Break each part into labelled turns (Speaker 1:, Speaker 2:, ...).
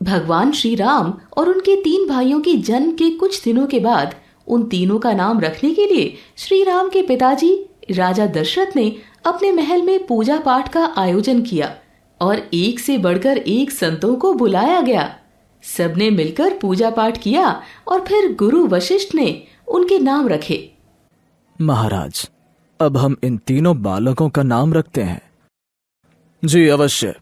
Speaker 1: भगवान श्री राम और उनके 3 भाइयों के जन्म के कुछ दिनों के बाद उन तीनों का नाम रखने के लिए श्री राम के पिताजी राजा दशरथ ने अपने महल में पूजा पाठ का आयोजन किया और एक से बढ़कर एक संतों को बुलाया गया। सबने मिलकर पूजा पाठ किया और फिर गुरु वशिष्ठ ने उनके नाम रखे।
Speaker 2: महाराज, अब हम इन तीनों बालकों का नाम रखते हैं। जी अवश्य।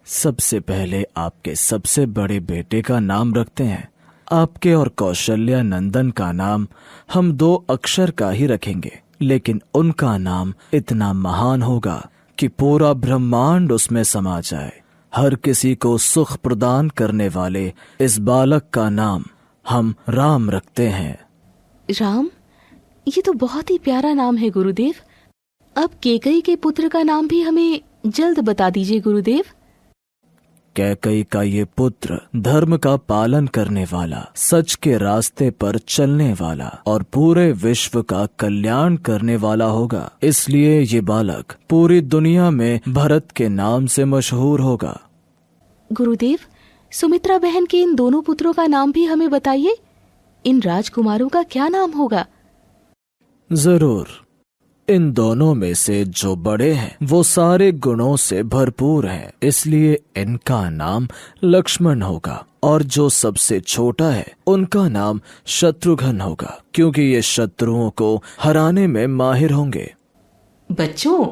Speaker 2: सबसे पहले आपके सबसे बड़े बेटे का नाम रखते हैं। आपके और कौशल्या नंदन का नाम हम 2 अक्षर का ही रखेंगे, लेकिन उनका नाम इतना महान होगा कि पूरा ब्रह्मांड उसमें समा जाए। हर किसी को सुख प्रदान करने वाले इस बालक का नाम हम राम रखते हैं।
Speaker 1: राम? ये तो बहुत ही प्यारा नाम है गुरुदेव। अब कैकेयी के पुत्र का नाम भी हमें जल्द बता दीजिए गुरुदेव।
Speaker 2: कैकेयी का ये पुत्र धर्म का पालन करने वाला, सच के रास्ते पर चलने वाला और पूरे विश्व का कल्याण करने वाला होगा। इसलिए ये बालक पूरी दुनिया में भरत के नाम से मशहूर होगा।
Speaker 1: गुरुदेव, सुमित्रा बहन के इन दोनों पुत्रों का नाम भी हमें बताइए। इन राजकुमारों का क्या नाम होगा?
Speaker 2: जरूर। इन दोनों में से जो बड़े हैं वो सारे गुणों से भरपूर हैं, इसलिए इनका नाम लक्ष्मण होगा। और जो सबसे छोटा है उनका नाम शत्रुघ्न होगा, क्योंकि ये शत्रुओं को हराने में माहिर होंगे।
Speaker 1: बच्चों,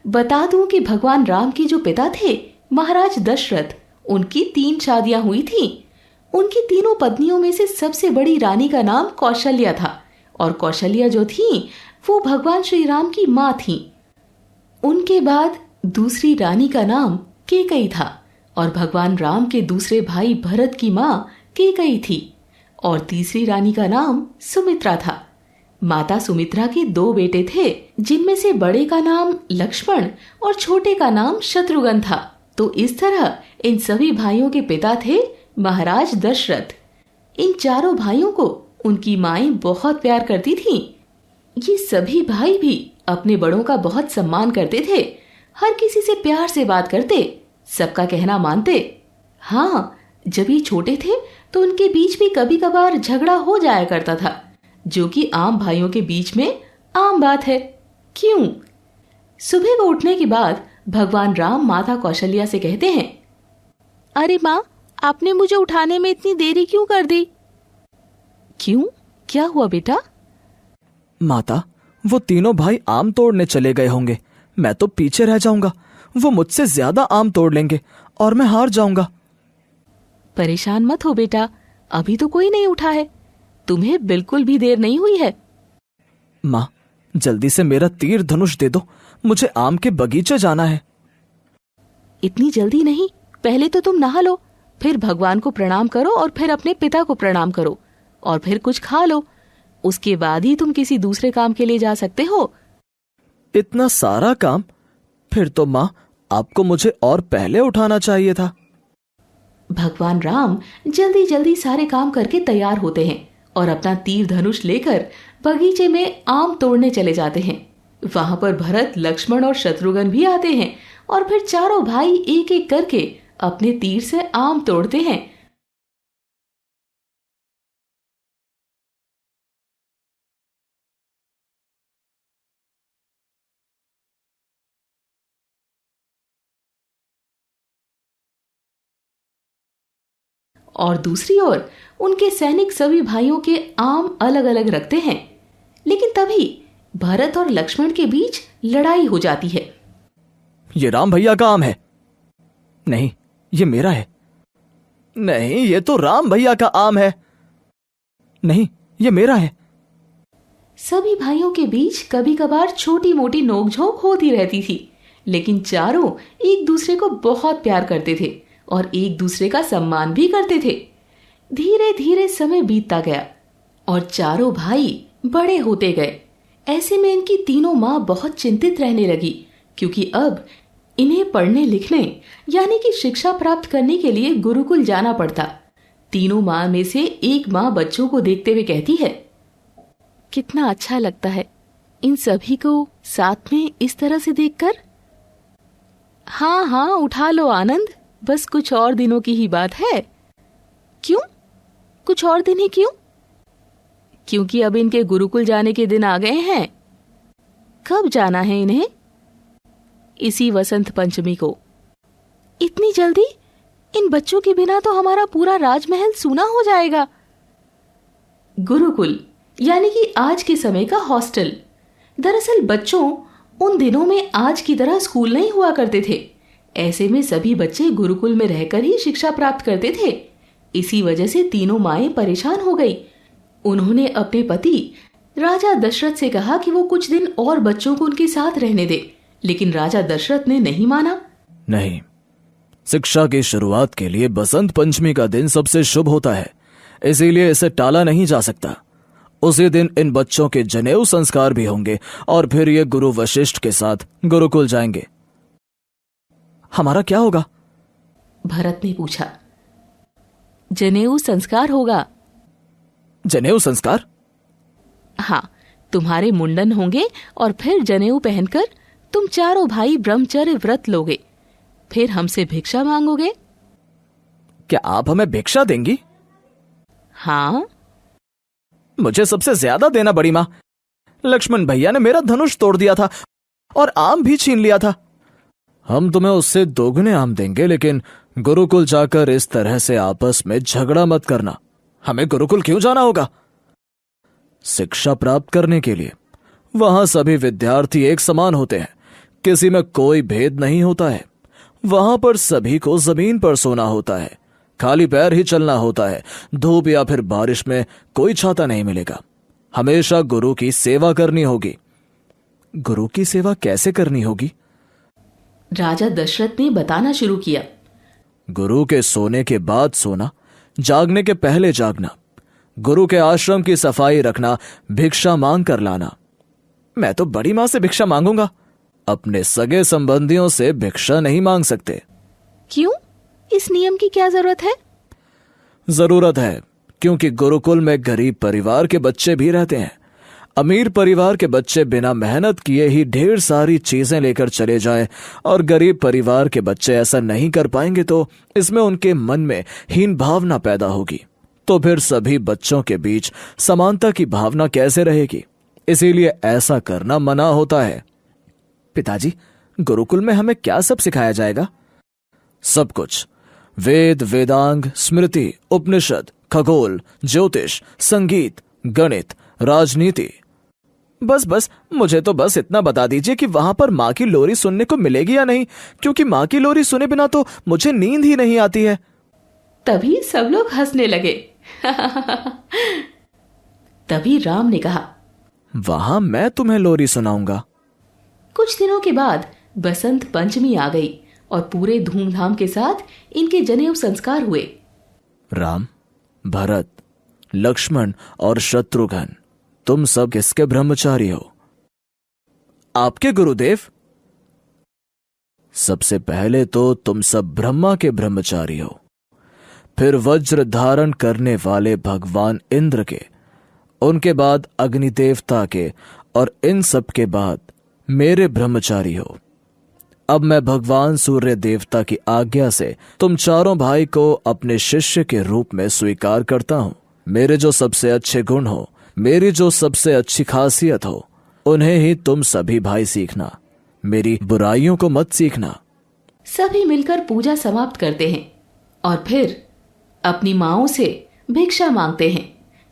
Speaker 1: बता दूं कि भगवान राम के जो पिता थे महाराज दशरथ, उनकी 3 शादियां हुई थी। उनकी तीनों पत्नियों में से सबसे बड़ी रानी का नाम कौशल्या था और कौशल्या जो थी वो भगवान श्री राम की माँ थी। उनके बाद दूसरी रानी का नाम कैकेयी था और भगवान राम के दूसरे भाई भरत की माँ कैकेयी थी और तीसरी रानी का नाम सुमित्रा था। माता सुमित्रा के 2 बेटे थे, जिनमें से बड़े का नाम लक्ष्मण और छोटे का नाम शत्रुघ्न था। तो इस तरह इन सभी भाइयों के पिता थे महाराज दशरथ। इन चारों भाइयों को उनकी माएं बहुत प्यार करती थीं। ये सभी भाई भी अपने बड़ों का बहुत सम्मान करते थे, हर किसी से प्यार से बात करते, सबका कहना मानते। हाँ, जब ये छोटे थे तो उनके बीच भी कभी कभार झगड़ा हो जाया करता था, जो कि आम भाइयों के बीच में आम बात है। क्यों? सुबह को उठने के बाद भगवान राम माता कौशल्या से कहते हैं, अरे माँ, आपने मुझे उठाने में इतनी देरी क्यों कर दी? क्यों? क्या हुआ बेटा?
Speaker 2: माता, वो तीनों भाई आम तोड़ने चले गए होंगे। मैं तो पीछे रह जाऊंगा। वो मुझसे ज्यादा आम तोड़ लेंगे और मैं हार जाऊंगा।
Speaker 1: परेशान मत हो बेटा, अभी तो कोई नहीं उठा है। तुम्हें बिल्कुल भी देर नहीं हुई है।
Speaker 2: माँ, जल्दी से मेरा तीर धनुष दे दो, मुझे आम के बगीचे जाना है।
Speaker 1: इतनी जल्दी नहीं, पहले तो तुम नहा लो, फिर भगवान को प्रणाम करो और फिर अपने पिता को प्रणाम करो और फिर कुछ खा लो। उसके बाद ही तुम किसी दूसरे काम के लिए जा सकते हो।
Speaker 2: इतना सारा काम? फिर तो माँ, आपको मुझे और पहले उठाना चाहिए था।
Speaker 1: भगवान राम जल्दी जल्दी सारे काम करके तैयार होते हैं और अपना तीर धनुष लेकर बगीचे में आम तोड़ने चले जाते हैं। वहां पर भरत, लक्ष्मण और शत्रुघ्न भी आते हैं और फिर चारों भाई एक एक करके अपने तीर से आम तोड़ते हैं। और दूसरी ओर उनके सैनिक सभी भाइयों के आम अलग अलग रखते हैं। लेकिन तभी भरत और लक्ष्मण के बीच लड़ाई हो जाती है।
Speaker 2: ये राम भैया का आम है। नहीं, ये मेरा है। नहीं, ये तो राम भैया का आम है। नहीं, ये मेरा है।
Speaker 1: सभी भाइयों के बीच कभी कभार छोटी मोटी नोकझोंक होती रहती थी, लेकिन चारों एक दूसरे को बहुत प्यार करते थे और एक दूसरे का सम्मान भी करते थे। धीरे धीरे समय बीतता गया और चारों भाई बड़े होते गए। ऐसे में इनकी तीनों माँ बहुत चिंतित रहने लगी, क्योंकि अब इन्हें पढ़ने लिखने यानी कि शिक्षा प्राप्त करने के लिए गुरुकुल जाना पड़ता। तीनों माँ में से एक माँ बच्चों को देखते हुए कहती है, कितना अच्छा लगता है इन सभी को साथ में इस तरह से देखकर। हाँ हाँ, उठा लो आनंद, बस कुछ और दिनों की ही बात है। क्यों? कुछ और दिन ही क्यों? क्योंकि अब इनके गुरुकुल जाने के दिन आ गए हैं। कब जाना है इन्हें? इसी वसंत पंचमी को। इतनी जल्दी? इन बच्चों के बिना तो हमारा पूरा राजमहल सूना हो जाएगा। गुरुकुल यानी कि आज के समय का हॉस्टल। दरअसल बच्चों, उन दिनों में आज की तरह स्कूल नहीं हुआ करते थे। ऐसे में सभी बच्चे गुरुकुल में रहकर ही शिक्षा प्राप्त करते थे। इसी वजह से तीनों माएं परेशान हो गई। उन्होंने अपने पति राजा दशरथ से कहा कि वो कुछ दिन और बच्चों को उनके साथ रहने दे, लेकिन राजा दशरथ ने नहीं माना।
Speaker 2: नहीं, शिक्षा की शुरुआत के लिए बसंत पंचमी का दिन सबसे शुभ होता है, इसीलिए इसे टाला नहीं जा सकता। उसी दिन इन बच्चों के जनेऊ संस्कार भी होंगे और फिर ये गुरु वशिष्ठ के साथ गुरुकुल जाएंगे। हमारा क्या होगा?
Speaker 1: भरत ने पूछा। जनेऊ संस्कार होगा।
Speaker 2: जनेऊ संस्कार?
Speaker 1: हाँ, तुम्हारे मुंडन होंगे और फिर जनेऊ पहनकर तुम चारों भाई ब्रह्मचर्य व्रत लोगे। फिर हमसे भिक्षा मांगोगे।
Speaker 2: क्या आप हमें भिक्षा देंगी?
Speaker 1: हाँ।
Speaker 2: मुझे सबसे ज्यादा देना बड़ी माँ। लक्ष्मण भैया ने मेरा धनुष तोड़ दिया था और आम भी छीन लिया था। हम तुम्हें उससे दोगुने आम देंगे, लेकिन गुरुकुल जाकर इस तरह से आपस में झगड़ा मत करना। हमें गुरुकुल क्यों जाना होगा? शिक्षा प्राप्त करने के लिए। वहां सभी विद्यार्थी एक समान होते हैं, किसी में कोई भेद नहीं होता है। वहां पर सभी को जमीन पर सोना होता है, खाली पैर ही चलना होता है। धूप या फिर बारिश में कोई छाता नहीं मिलेगा। हमेशा गुरु की सेवा करनी होगी। गुरु की सेवा कैसे करनी होगी?
Speaker 1: राजा दशरथ ने बताना शुरू किया।
Speaker 2: गुरु के सोने के बाद सोना, जागने के पहले जागना, गुरु के आश्रम की सफाई रखना, भिक्षा मांग कर लाना। मैं तो बड़ी मां से भिक्षा मांगूंगा, अपने सगे संबंधियों से भिक्षा नहीं मांग सकते।
Speaker 1: क्यों? इस नियम की क्या जरूरत है?
Speaker 2: जरूरत है क्योंकि गुरुकुल में गरीब परिवार के बच्चे भी रहते हैं। अमीर परिवार के बच्चे बिना मेहनत किए ही ढेर सारी चीजें लेकर चले जाएं और गरीब परिवार के बच्चे ऐसा नहीं कर पाएंगे तो इसमें उनके मन में हीन भावना पैदा होगी। तो फिर सभी बच्चों के बीच समानता की भावना कैसे रहेगी? इसीलिए ऐसा करना मना होता है। पिताजी, गुरुकुल में हमें क्या सब सिखाया जाएगा? सब कुछ। वेद, वेदांग, स्मृति, उपनिषद, खगोल, ज्योतिष, संगीत, गणित, राजनीति। बस मुझे तो बस इतना बता दीजिए कि वहां पर माँ की लोरी सुनने को मिलेगी या नहीं, क्योंकि माँ की लोरी सुने बिना तो मुझे नींद ही नहीं आती है।
Speaker 1: तभी सब लोग हंसने लगे। तभी राम ने कहा,
Speaker 2: वहां मैं तुम्हें लोरी सुनाऊंगा।
Speaker 1: कुछ दिनों के बाद बसंत पंचमी आ गई और पूरे धूमधाम के साथ इनके जनेऊ संस्कार हुए।
Speaker 2: राम, भरत, लक्ष्मण और शत्रुघ्न, तुम सब किसके ब्रह्मचारी हो? आपके गुरुदेव। सबसे पहले तो तुम सब ब्रह्मा के ब्रह्मचारी हो, फिर वज्र धारण करने वाले भगवान इंद्र के, उनके बाद अग्नि देवता के और इन सब के बाद मेरे ब्रह्मचारी हो। अब मैं भगवान सूर्य देवता की आज्ञा से तुम चारों भाई को अपने शिष्य के रूप में स्वीकार करता हूं। मेरे जो सबसे अच्छे गुण हो, मेरी जो सबसे अच्छी खासियत हो, उन्हें ही तुम सभी भाई सीखना, मेरी बुराइयों को मत सीखना।
Speaker 1: सभी मिलकर पूजा समाप्त करते हैं और फिर अपनी माओं से भिक्षा मांगते हैं।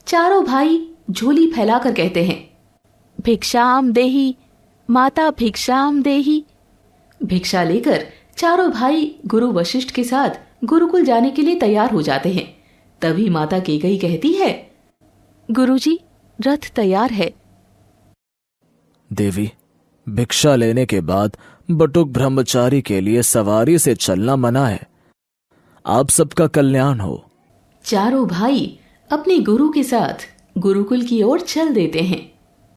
Speaker 1: चारों भाई झोली फैलाकर कहते हैं, भिक्षाम देहि माता, भिक्षाम देहि। भिक्षा लेकर चारों भाई गुरु वशिष्ठ के साथ गुरुकुल जाने के लिए तैयार हो जाते हैं। तभी माता कैकेयी कहती है, गुरुजी, रथ तैयार है।
Speaker 2: देवी, भिक्षा लेने के बाद बटुक ब्रह्मचारी के लिए सवारी से चलना मना है। आप सबका कल्याण हो।
Speaker 1: चारों भाई अपने गुरु के साथ गुरुकुल की ओर चल देते हैं।